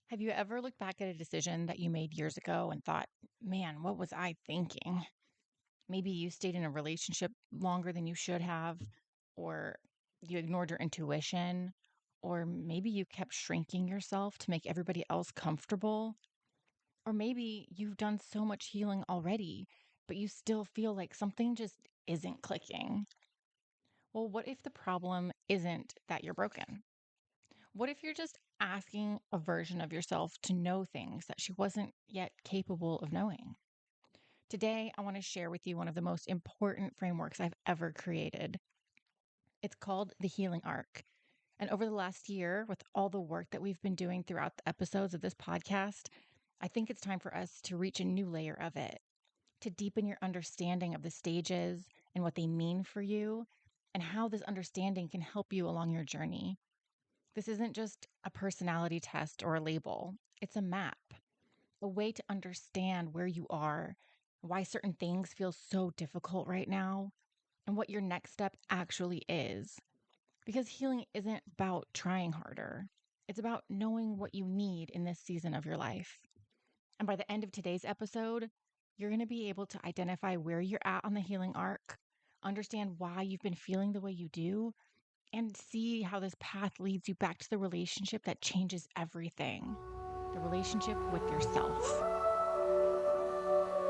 Have you ever looked back at a decision that you made years ago and thought, man, what was I thinking? Maybe you stayed in a relationship longer than you should have, or you ignored your intuition, or maybe you kept shrinking yourself to make everybody else comfortable, or maybe you've done so much healing already, but you still feel like something just isn't clicking. Well, what if the problem isn't that you're broken? What if you're just asking a version of yourself to know things that she wasn't yet capable of knowing? Today, I want to share with you one of the most important frameworks I've ever created. It's called the healing arc. And over the last year, with all the work that we've been doing throughout the episodes of this podcast, I think it's time for us to reach a new layer of it, to deepen your understanding of the stages and what they mean for you, and how this understanding can help you along your journey. This isn't just a personality test or a label, it's a map, a way to understand where you are, why certain things feel so difficult right now, and what your next step actually is. Because healing isn't about trying harder, it's about knowing what you need in this season of your life. And by the end of today's episode, you're going to be able to identify where you're at on the healing arc, understand why you've been feeling the way you do, and see how this path leads you back to the relationship that changes everything, the relationship with yourself.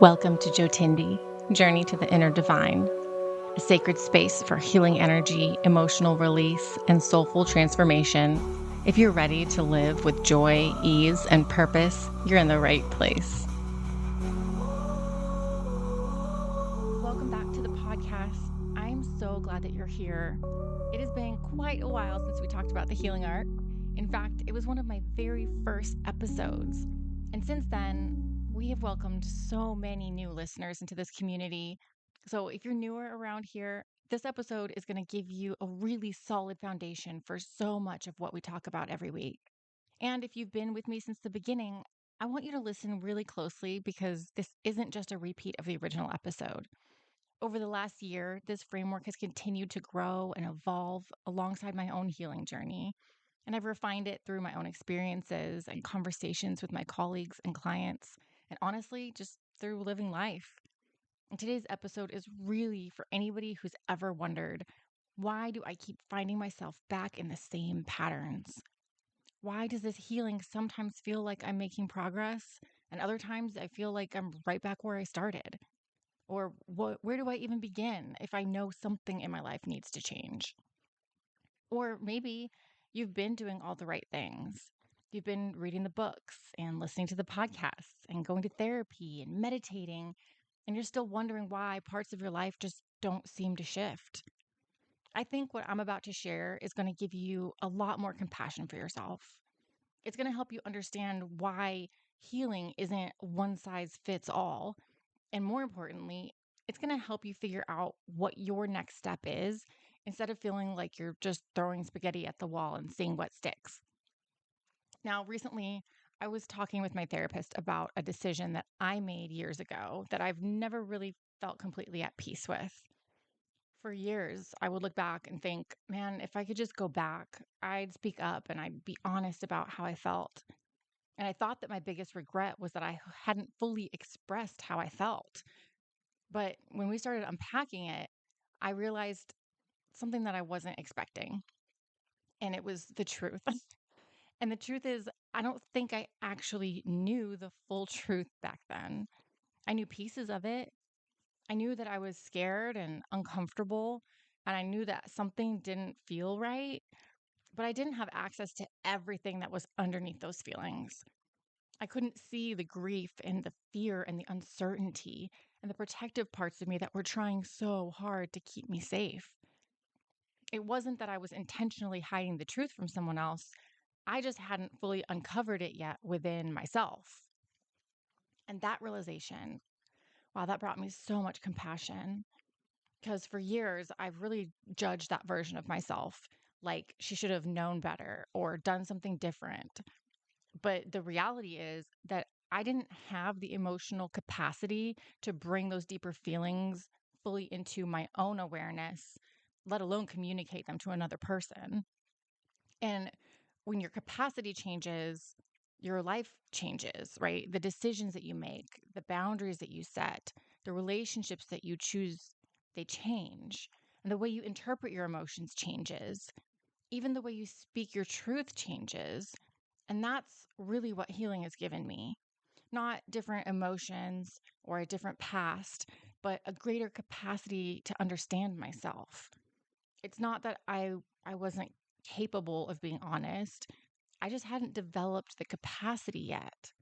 Welcome to Jotindi, Journey to the Inner Divine, a sacred space for healing energy, emotional release, and soulful transformation. If you're ready to live with joy, ease, and purpose, you're in the right place. Welcome back to the podcast. I'm so glad that you're here. It has been quite a while since we talked about the healing arc. In fact, it was one of my very first episodes. And since then, we have welcomed so many new listeners into this community. So if you're newer around here, this episode is going to give you a really solid foundation for so much of what we talk about every week. And if you've been with me since the beginning, I want you to listen really closely because this isn't just a repeat of the original episode. Over the last year, this framework has continued to grow and evolve alongside my own healing journey. And I've refined it through my own experiences and conversations with my colleagues and clients, and honestly, just through living life. And today's episode is really for anybody who's ever wondered, why do I keep finding myself back in the same patterns? Why does this healing sometimes feel like I'm making progress, and other times I feel like I'm right back where I started? Or where do I even begin if I know something in my life needs to change? Or maybe you've been doing all the right things. You've been reading the books and listening to the podcasts and going to therapy and meditating, and you're still wondering why parts of your life just don't seem to shift. I think what I'm about to share is going to give you a lot more compassion for yourself. It's going to help you understand why healing isn't one size fits all, and more importantly, it's going to help you figure out what your next step is instead of feeling like you're just throwing spaghetti at the wall and seeing what sticks. Now, recently, I was talking with my therapist about a decision that I made years ago that I've never really felt completely at peace with. For years, I would look back and think, man, if I could just go back, I'd speak up and I'd be honest about how I felt. And I thought that my biggest regret was that I hadn't fully expressed how I felt. But when we started unpacking it, I realized something that I wasn't expecting, and it was the truth. And the truth is, I don't think I actually knew the full truth back then. I knew pieces of it. I knew that I was scared and uncomfortable, and I knew that something didn't feel right, but I didn't have access to everything that was underneath those feelings. I couldn't see the grief and the fear and the uncertainty and the protective parts of me that were trying so hard to keep me safe. It wasn't that I was intentionally hiding the truth from someone else. I just hadn't fully uncovered it yet within myself. And that realization, wow, that brought me so much compassion because for years I've really judged that version of myself like she should have known better or done something different. But the reality is that I didn't have the emotional capacity to bring those deeper feelings fully into my own awareness, let alone communicate them to another person. And when your capacity changes, your life changes, right? The decisions that you make, the boundaries that you set, the relationships that you choose, they change. And the way you interpret your emotions changes. Even the way you speak your truth changes. And that's really what healing has given me. Not different emotions or a different past, but a greater capacity to understand myself. It's not that I wasn't capable of being honest. I just hadn't developed the capacity yet.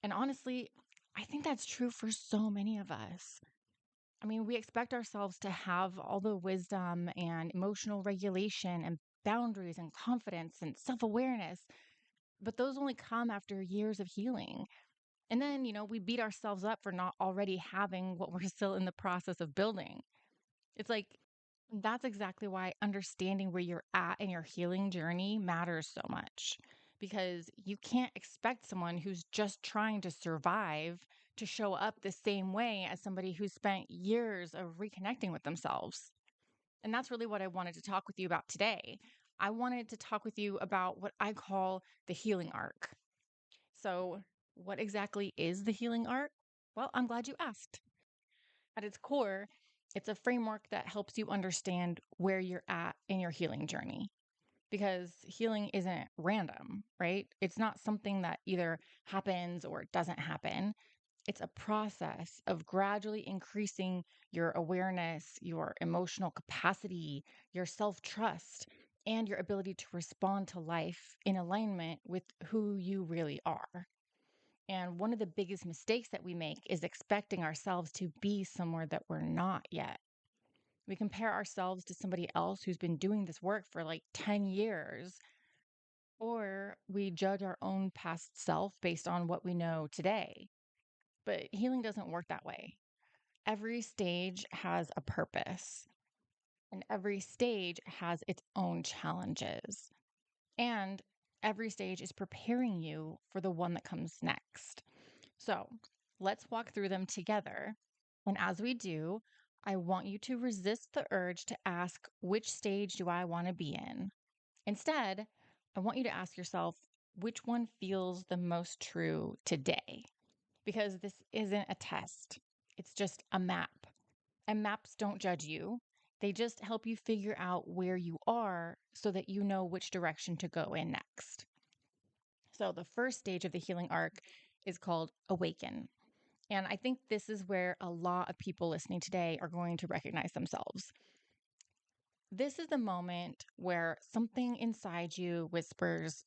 And honestly, I think that's true for so many of us. I mean, we expect ourselves to have all the wisdom and emotional regulation and boundaries and confidence and self awareness, but those only come after years of healing. And then, we beat ourselves up for not already having what we're still in the process of building. It's like, that's exactly why understanding where you're at in your healing journey matters so much. Because you can't expect someone who's just trying to survive to show up the same way as somebody who's spent years of reconnecting with themselves. And that's really what I wanted to talk with you about today. I wanted to talk with you about what I call the healing arc. So, what exactly is the healing arc? Well, I'm glad you asked. At its core, it's a framework that helps you understand where you're at in your healing journey. Because healing isn't random, right? It's not something that either happens or doesn't happen. It's a process of gradually increasing your awareness, your emotional capacity, your self trust, and your ability to respond to life in alignment with who you really are. And one of the biggest mistakes that we make is expecting ourselves to be somewhere that we're not yet. We compare ourselves to somebody else who's been doing this work for like 10 years, or we judge our own past self based on what we know today. But healing doesn't work that way. Every stage has a purpose, and every stage has its own challenges. And every stage is preparing you for the one that comes next. So let's walk through them together. And as we do, I want you to resist the urge to ask, which stage do I want to be in? Instead, I want you to ask yourself, which one feels the most true today? Because this isn't a test, it's just a map. And maps don't judge you, they just help you figure out where you are so that you know which direction to go in next. So, the first stage of the healing arc is called awaken. And I think this is where a lot of people listening today are going to recognize themselves. This is the moment where something inside you whispers,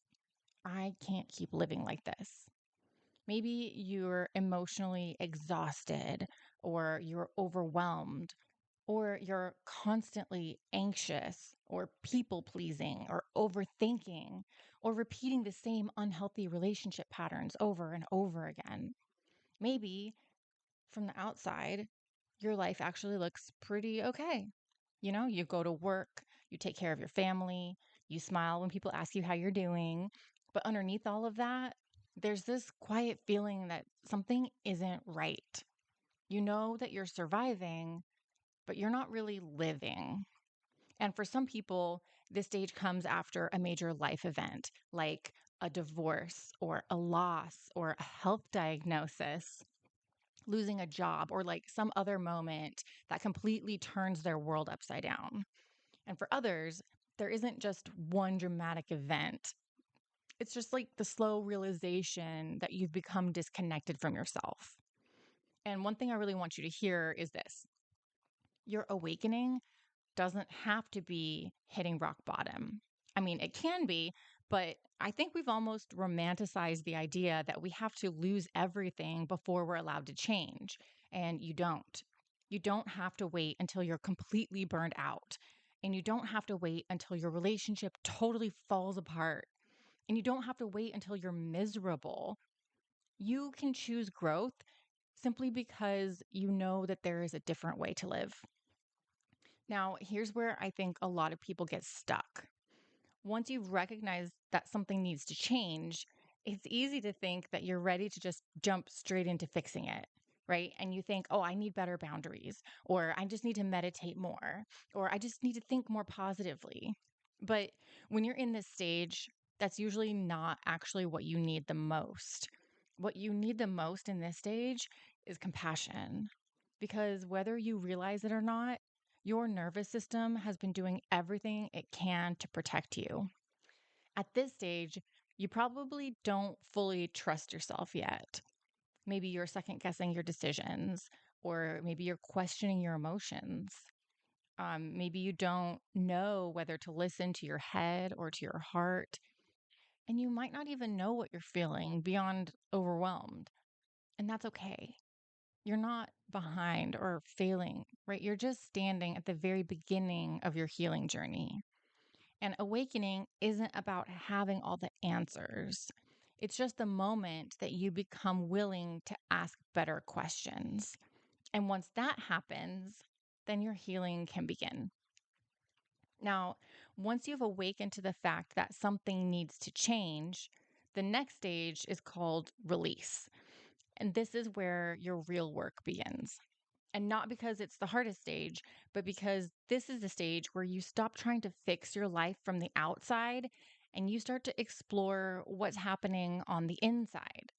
I can't keep living like this. Maybe you're emotionally exhausted, or you're overwhelmed, or you're constantly anxious, or people pleasing, or overthinking, or repeating the same unhealthy relationship patterns over and over again. Maybe from the outside, your life actually looks pretty okay. You go to work, you take care of your family, you smile when people ask you how you're doing. But underneath all of that, there's this quiet feeling that something isn't right. You know that you're surviving, but you're not really living. And for some people, this stage comes after a major life event like a divorce or a loss or a health diagnosis, losing a job, or like some other moment that completely turns their world upside down. And for others, there isn't just one dramatic event. It's just like the slow realization that you've become disconnected from yourself. And one thing I really want you to hear is this: your awakening doesn't have to be hitting rock bottom. I mean, it can be, but I think we've almost romanticized the idea that we have to lose everything before we're allowed to change. And you don't. You don't have to wait until you're completely burned out. And you don't have to wait until your relationship totally falls apart. And you don't have to wait until you're miserable. You can choose growth simply because you know that there is a different way to live. Now, here's where I think a lot of people get stuck. Once you've recognized that something needs to change, it's easy to think that you're ready to just jump straight into fixing it, right? And you think, oh, I need better boundaries, or I just need to meditate more, or I just need to think more positively. But when you're in this stage, that's usually not actually what you need the most. What you need the most in this stage is compassion. Because whether you realize it or not, your nervous system has been doing everything it can to protect you. At this stage, you probably don't fully trust yourself yet. Maybe you're second guessing your decisions, or maybe you're questioning your emotions. Maybe you don't know whether to listen to your head or to your heart. And you might not even know what you're feeling beyond overwhelmed. And that's okay. You're not behind or failing, right? You're just standing at the very beginning of your healing journey. And awakening isn't about having all the answers. It's just the moment that you become willing to ask better questions. And once that happens, then your healing can begin. Now, once you've awakened to the fact that something needs to change, the next stage is called release. And this is where your real work begins. And not because it's the hardest stage, but because this is the stage where you stop trying to fix your life from the outside and you start to explore what's happening on the inside.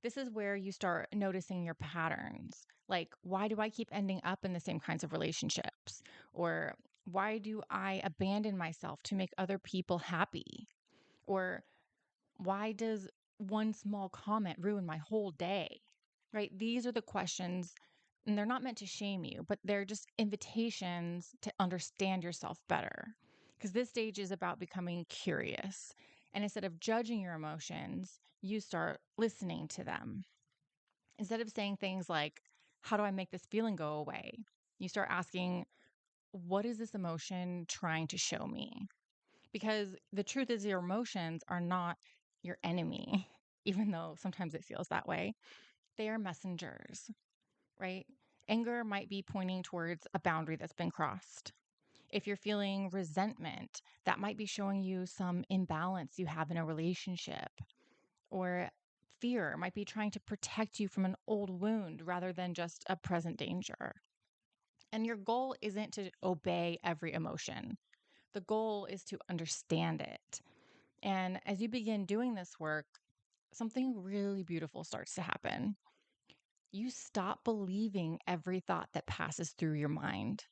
This is where you start noticing your patterns. Like, why do I keep ending up in the same kinds of relationships? Or why do I abandon myself to make other people happy? Or why does one small comment ruin my whole day? Right? These are the questions, and they're not meant to shame you, but they're just invitations to understand yourself better. Because this stage is about becoming curious. And instead of judging your emotions, you start listening to them. Instead of saying things like, how do I make this feeling go away? You start asking, what is this emotion trying to show me? Because the truth is, your emotions are not your enemy, even though sometimes it feels that way. They are messengers, right? Anger might be pointing towards a boundary that's been crossed. If you're feeling resentment, that might be showing you some imbalance you have in a relationship. Or fear might be trying to protect you from an old wound rather than just a present danger. And your goal isn't to obey every emotion. The goal is to understand it. And as you begin doing this work, something really beautiful starts to happen. You stop believing every thought that passes through your mind.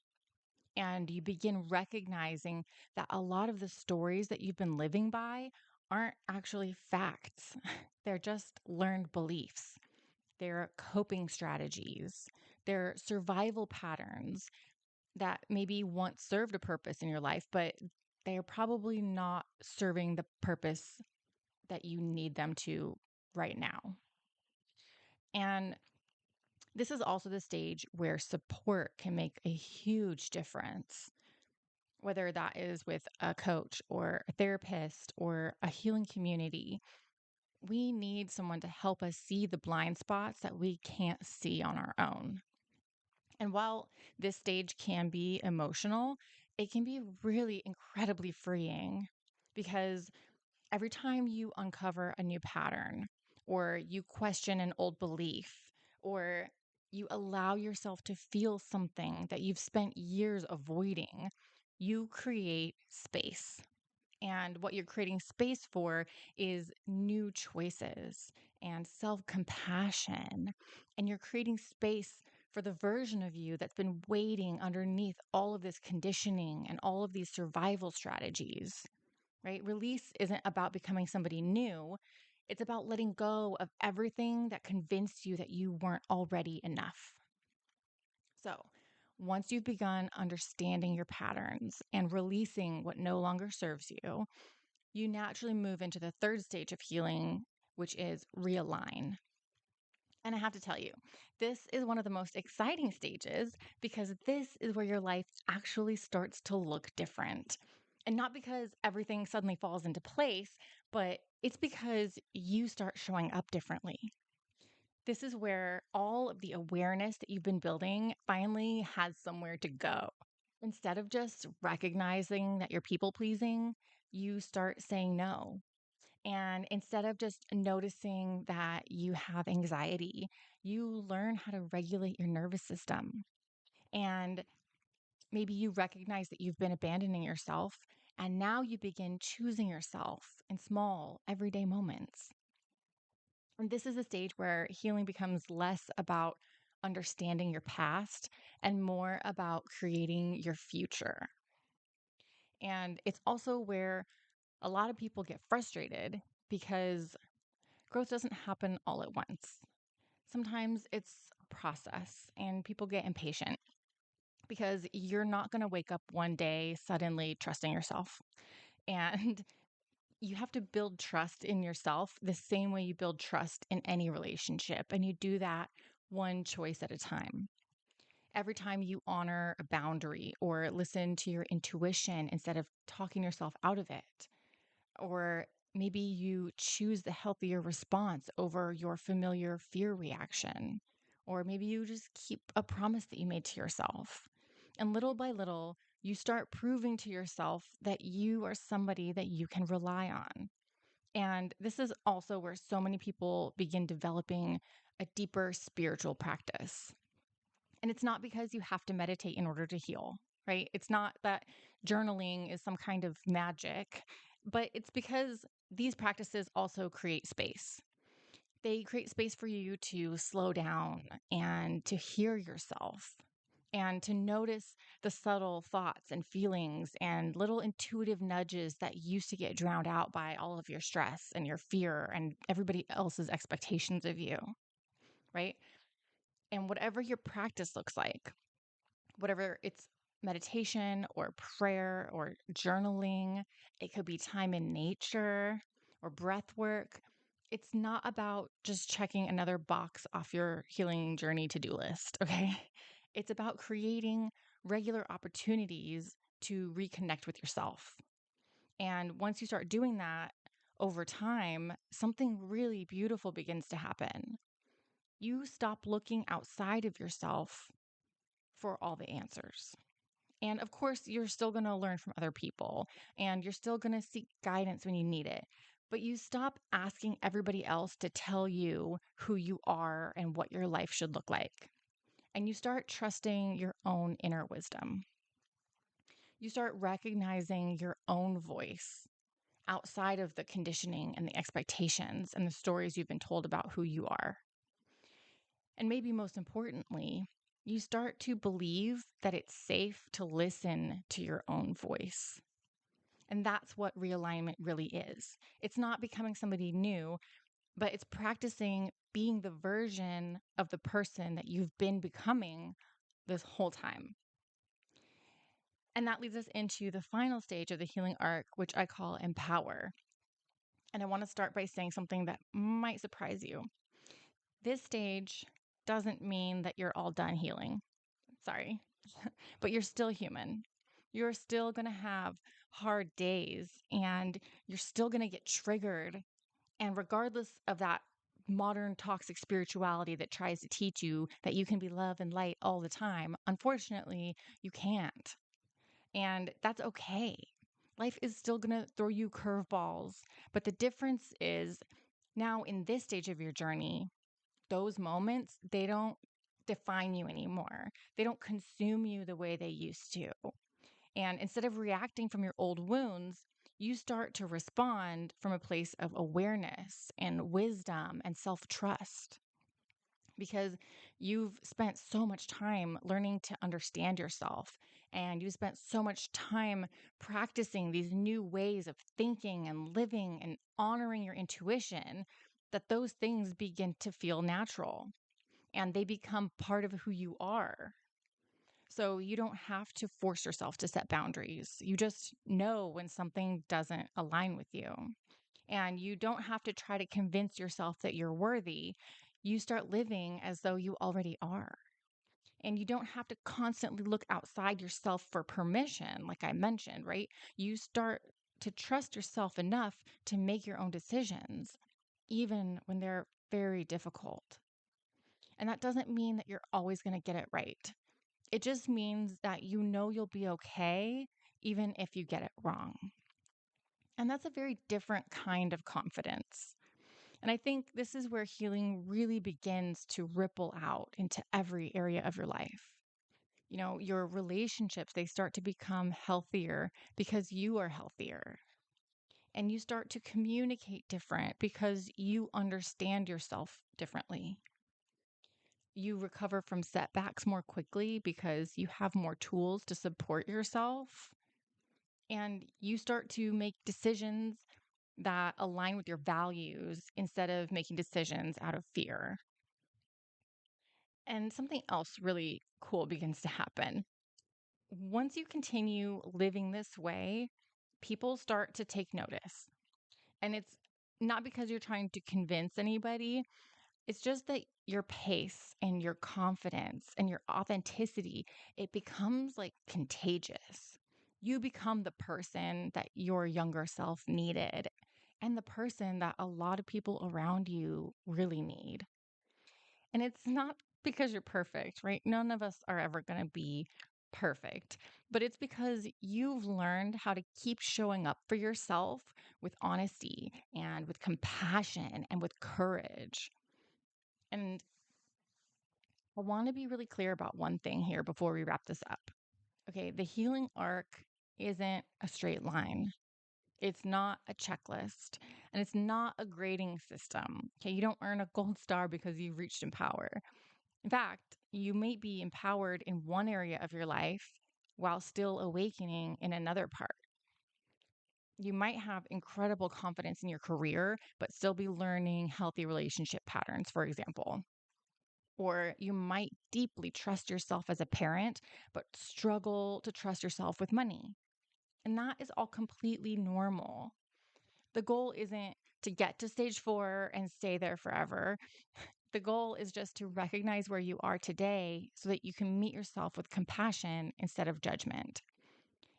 And you begin recognizing that a lot of the stories that you've been living by aren't actually facts. They're just learned beliefs. They're coping strategies. They're survival patterns that maybe once served a purpose in your life, but they are probably not serving the purpose that you need them to right now. And this is also the stage where support can make a huge difference, whether that is with a coach or a therapist or a healing community. We need someone to help us see the blind spots that we can't see on our own. And while this stage can be emotional, it can be really incredibly freeing because every time you uncover a new pattern or you question an old belief or you allow yourself to feel something that you've spent years avoiding, you create space. And what you're creating space for is new choices and self compassion. And you're creating space for the version of you that's been waiting underneath all of this conditioning and all of these survival strategies, right? Release isn't about becoming somebody new. It's about letting go of everything that convinced you that you weren't already enough. So, once you've begun understanding your patterns and releasing what no longer serves you, you naturally move into the third stage of healing, which is realign. And I have to tell you, this is one of the most exciting stages because this is where your life actually starts to look different. And not because everything suddenly falls into place, but it's because you start showing up differently. This is where all of the awareness that you've been building finally has somewhere to go. Instead of just recognizing that you're people pleasing, you start saying no. And instead of just noticing that you have anxiety, you learn how to regulate your nervous system. And maybe you recognize that you've been abandoning yourself And now you begin choosing yourself in small, everyday moments. And this is a stage where healing becomes less about understanding your past and more about creating your future. And it's also where a lot of people get frustrated because growth doesn't happen all at once. Sometimes it's a process and people get impatient because you're not going to wake up one day suddenly trusting yourself. And you have to build trust in yourself the same way you build trust in any relationship. And you do that one choice at a time. Every time you honor a boundary or listen to your intuition instead of talking yourself out of it, or maybe you choose the healthier response over your familiar fear reaction, or maybe you just keep a promise that you made to yourself. And little by little, you start proving to yourself that you are somebody that you can rely on. And this is also where so many people begin developing a deeper spiritual practice. And it's not because you have to meditate in order to heal, right? It's not that journaling is some kind of magic, but it's because these practices also create space. They create space for you to slow down and to hear yourself and to notice the subtle thoughts and feelings and little intuitive nudges that used to get drowned out by all of your stress and your fear and everybody else's expectations of you, right? And whatever your practice looks like, whatever it's meditation or prayer or journaling, it could be time in nature or breath work. It's not about just checking another box off your healing journey to-do list, okay? It's about creating regular opportunities to reconnect with yourself. And once you start doing that over time, something really beautiful begins to happen. You stop looking outside of yourself for all the answers. And of course, you're still going to learn from other people and you're still going to seek guidance when you need it. But you stop asking everybody else to tell you who you are and what your life should look like. And you start trusting your own inner wisdom. You start recognizing your own voice outside of the conditioning and the expectations and the stories you've been told about who you are. And maybe most importantly, you start to believe that it's safe to listen to your own voice. And that's what realignment really is. It's not becoming somebody new, but it's practicing being the version of the person that you've been becoming this whole time. And that leads us into the final stage of the healing arc, which I call empower. And I want to start by saying something that might surprise you. This stage doesn't mean that you're all done healing. Sorry, but you're still human. You're still going to have hard days and you're still going to get triggered. And regardless of that modern toxic spirituality that tries to teach you that you can be love and light all the time, unfortunately, you can't. And that's okay. Life is still going to throw you curveballs. But the difference is now in this stage of your journey, those moments, they don't define you anymore. They don't consume you the way they used to. And instead of reacting from your old wounds, you start to respond from a place of awareness and wisdom and self trust because you've spent so much time learning to understand yourself and you spent so much time practicing these new ways of thinking and living and honoring your intuition that those things begin to feel natural and they become part of who you are. So you don't have to force yourself to set boundaries. You just know when something doesn't align with you. And you don't have to try to convince yourself that you're worthy. You start living as though you already are. And you don't have to constantly look outside yourself for permission, like I mentioned, right? You start to trust yourself enough to make your own decisions, even when they're very difficult. And that doesn't mean that you're always going to get it right. It just means that you know you'll be okay, even if you get it wrong. And that's a very different kind of confidence. And I think this is where healing really begins to ripple out into every area of your life. Your relationships, they start to become healthier because you are healthier. And you start to communicate different because you understand yourself differently. You recover from setbacks more quickly because you have more tools to support yourself. And you start to make decisions that align with your values instead of making decisions out of fear. And something else really cool begins to happen. Once you continue living this way, people start to take notice. And it's not because you're trying to convince anybody, it's just that your pace and your confidence and your authenticity, it becomes like contagious. You become the person that your younger self needed and the person that a lot of people around you really need. And it's not because you're perfect, right? None of us are ever going to be perfect, but it's because you've learned how to keep showing up for yourself with honesty and with compassion and with courage. And I want to be really clear about one thing here before we wrap this up. Okay, the healing arc isn't a straight line. It's not a checklist and it's not a grading system. Okay, you don't earn a gold star because you've reached empower. In fact, you may be empowered in one area of your life while still awakening in another part. You might have incredible confidence in your career, but still be learning healthy relationship patterns, for example. Or you might deeply trust yourself as a parent, but struggle to trust yourself with money. And that is all completely normal. The goal isn't to get to stage 4 and stay there forever. The goal is just to recognize where you are today so that you can meet yourself with compassion instead of judgment.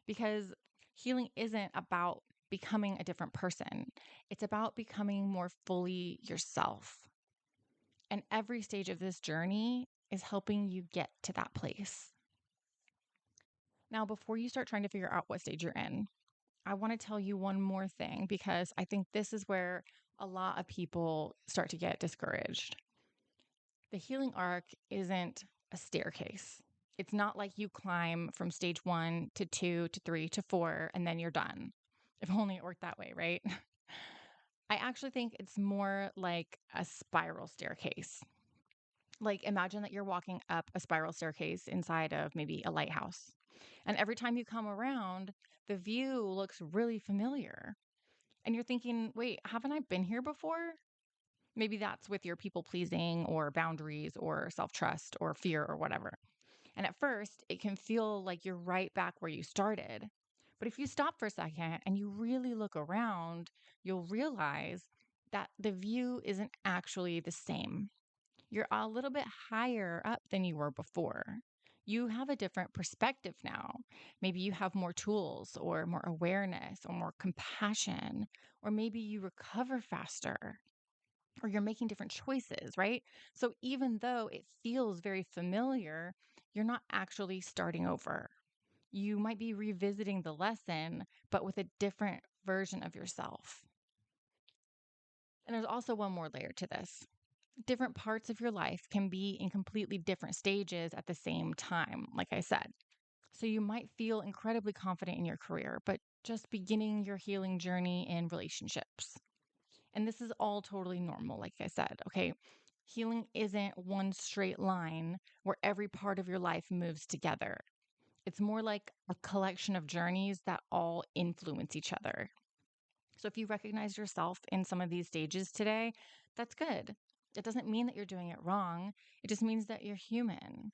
Because healing isn't about becoming a different person, it's about becoming more fully yourself. And every stage of this journey is helping you get to that place. Now, before you start trying to figure out what stage you're in, I want to tell you one more thing because I think this is where a lot of people start to get discouraged. The healing arc isn't a staircase. It's not like you climb from stage 1 to 2 to 3 to 4 and then you're done. If only it worked that way, right? I actually think it's more like a spiral staircase. Like imagine that you're walking up a spiral staircase inside of maybe a lighthouse. And every time you come around, the view looks really familiar. And you're thinking, wait, haven't I been here before? Maybe that's with your people pleasing or boundaries or self trust or fear or whatever. And at first, it can feel like you're right back where you started. But if you stop for a second and you really look around, you'll realize that the view isn't actually the same. You're a little bit higher up than you were before. You have a different perspective now. Maybe you have more tools or more awareness or more compassion, or maybe you recover faster or you're making different choices, right? So even though it feels very familiar, you're not actually starting over. You might be revisiting the lesson, but with a different version of yourself. And there's also one more layer to this. Different parts of your life can be in completely different stages at the same time, like I said. So you might feel incredibly confident in your career, but just beginning your healing journey in relationships. And this is all totally normal, like I said, okay? Healing isn't one straight line where every part of your life moves together. It's more like a collection of journeys that all influence each other. So if you recognize yourself in some of these stages today, that's good. It doesn't mean that you're doing it wrong. It just means that you're human,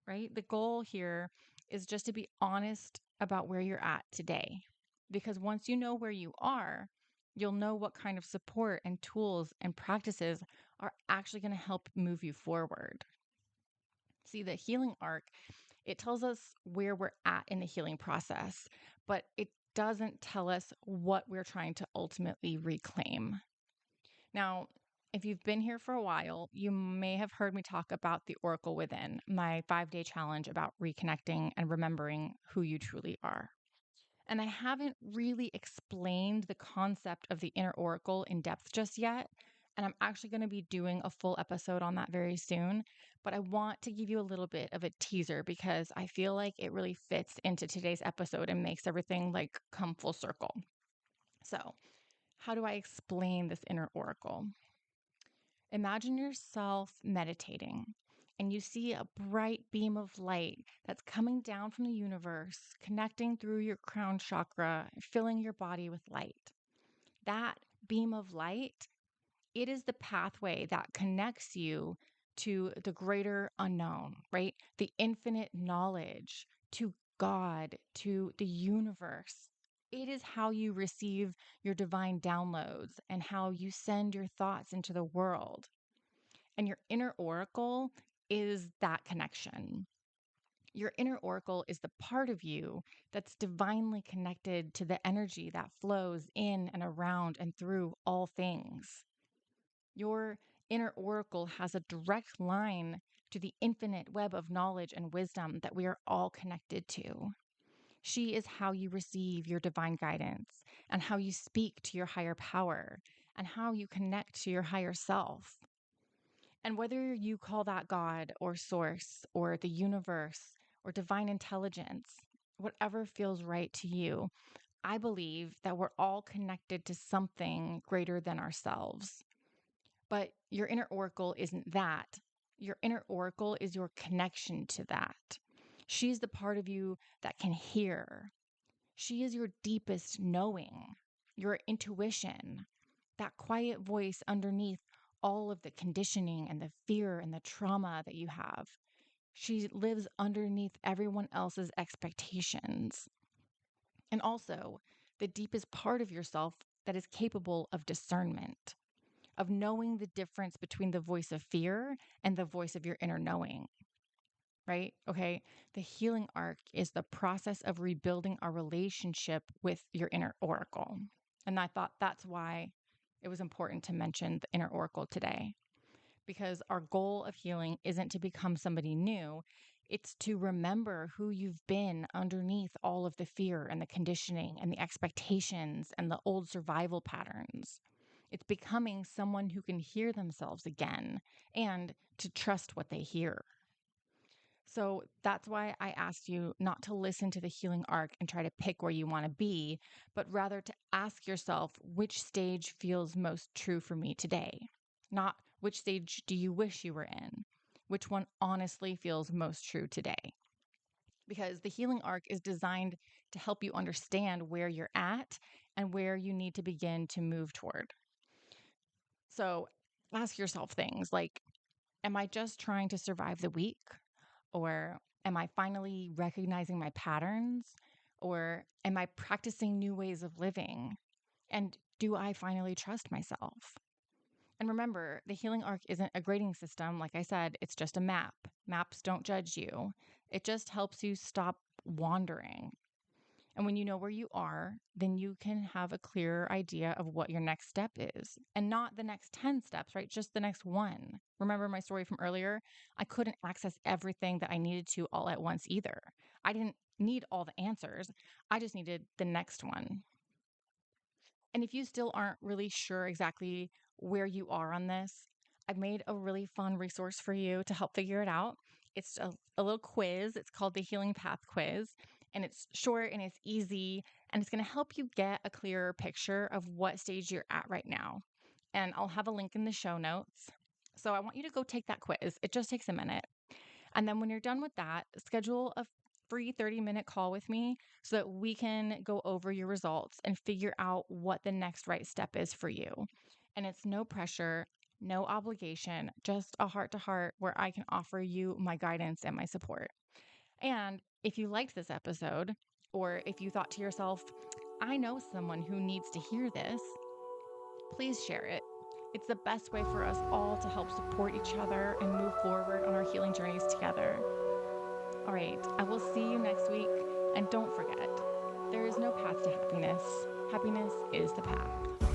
right? The goal here is just to be honest about where you're at today. Because once you know where you are, you'll know what kind of support and tools and practices are actually going to help move you forward. See, the healing arc, it tells us where we're at in the healing process, but it doesn't tell us what we're trying to ultimately reclaim. Now, if you've been here for a while, you may have heard me talk about the Oracle Within, my 5-day challenge about reconnecting and remembering who you truly are. And I haven't really explained the concept of the inner oracle in depth just yet, And I'm actually going to be doing a full episode on that very soon. But I want to give you a little bit of a teaser because I feel like it really fits into today's episode and makes everything like come full circle. So, how do I explain this inner oracle? Imagine yourself meditating and you see a bright beam of light that's coming down from the universe, connecting through your crown chakra, filling your body with light. That beam of light, it is the pathway that connects you to the greater unknown, right? The infinite knowledge, to God, to the universe. It is how you receive your divine downloads and how you send your thoughts into the world. And your inner oracle is that connection. Your inner oracle is the part of you that's divinely connected to the energy that flows in and around and through all things. Your inner oracle has a direct line to the infinite web of knowledge and wisdom that we are all connected to. She is how you receive your divine guidance and how you speak to your higher power and how you connect to your higher self. And whether you call that God or source or the universe or divine intelligence, whatever feels right to you, I believe that we're all connected to something greater than ourselves. But your inner oracle isn't that. Your inner oracle is your connection to that. She's the part of you that can hear. She is your deepest knowing, your intuition, that quiet voice underneath all of the conditioning and the fear and the trauma that you have. She lives underneath everyone else's expectations. And also, the deepest part of yourself that is capable of discernment, of knowing the difference between the voice of fear and the voice of your inner knowing, right? Okay. The healing arc is the process of rebuilding our relationship with your inner oracle. And I thought that's why it was important to mention the inner oracle today, because our goal of healing isn't to become somebody new. It's to remember who you've been underneath all of the fear and the conditioning and the expectations and the old survival patterns. It's becoming someone who can hear themselves again and to trust what they hear. So that's why I asked you not to listen to the healing arc and try to pick where you want to be, but rather to ask yourself which stage feels most true for me today. Not which stage do you wish you were in, which one honestly feels most true today. Because the healing arc is designed to help you understand where you're at and where you need to begin to move toward. So ask yourself things like, am I just trying to survive the week? Or am I finally recognizing my patterns? Or am I practicing new ways of living? And do I finally trust myself? And remember, the healing arc isn't a grading system. Like I said, it's just a map. Maps don't judge you, it just helps you stop wandering. And when you know where you are, then you can have a clearer idea of what your next step is and not the next 10 steps, right? Just the next one. Remember my story from earlier? I couldn't access everything that I needed to all at once either. I didn't need all the answers. I just needed the next one. And if you still aren't really sure exactly where you are on this, I've made a really fun resource for you to help figure it out. It's a little quiz. It's called the Healing Path Quiz, and it's short and it's easy, and it's going to help you get a clearer picture of what stage you're at right now. And I'll have a link in the show notes. So I want you to go take that quiz. It just takes a minute. And then when you're done with that, schedule a free 30-minute call with me so that we can go over your results and figure out what the next right step is for you. And it's no pressure, no obligation, just a heart to heart where I can offer you my guidance and my support. And if you liked this episode, or if you thought to yourself, I know someone who needs to hear this, please share it. It's the best way for us all to help support each other and move forward on our healing journeys together. All right, I will see you next week. And don't forget, there is no path to happiness. Happiness is the path.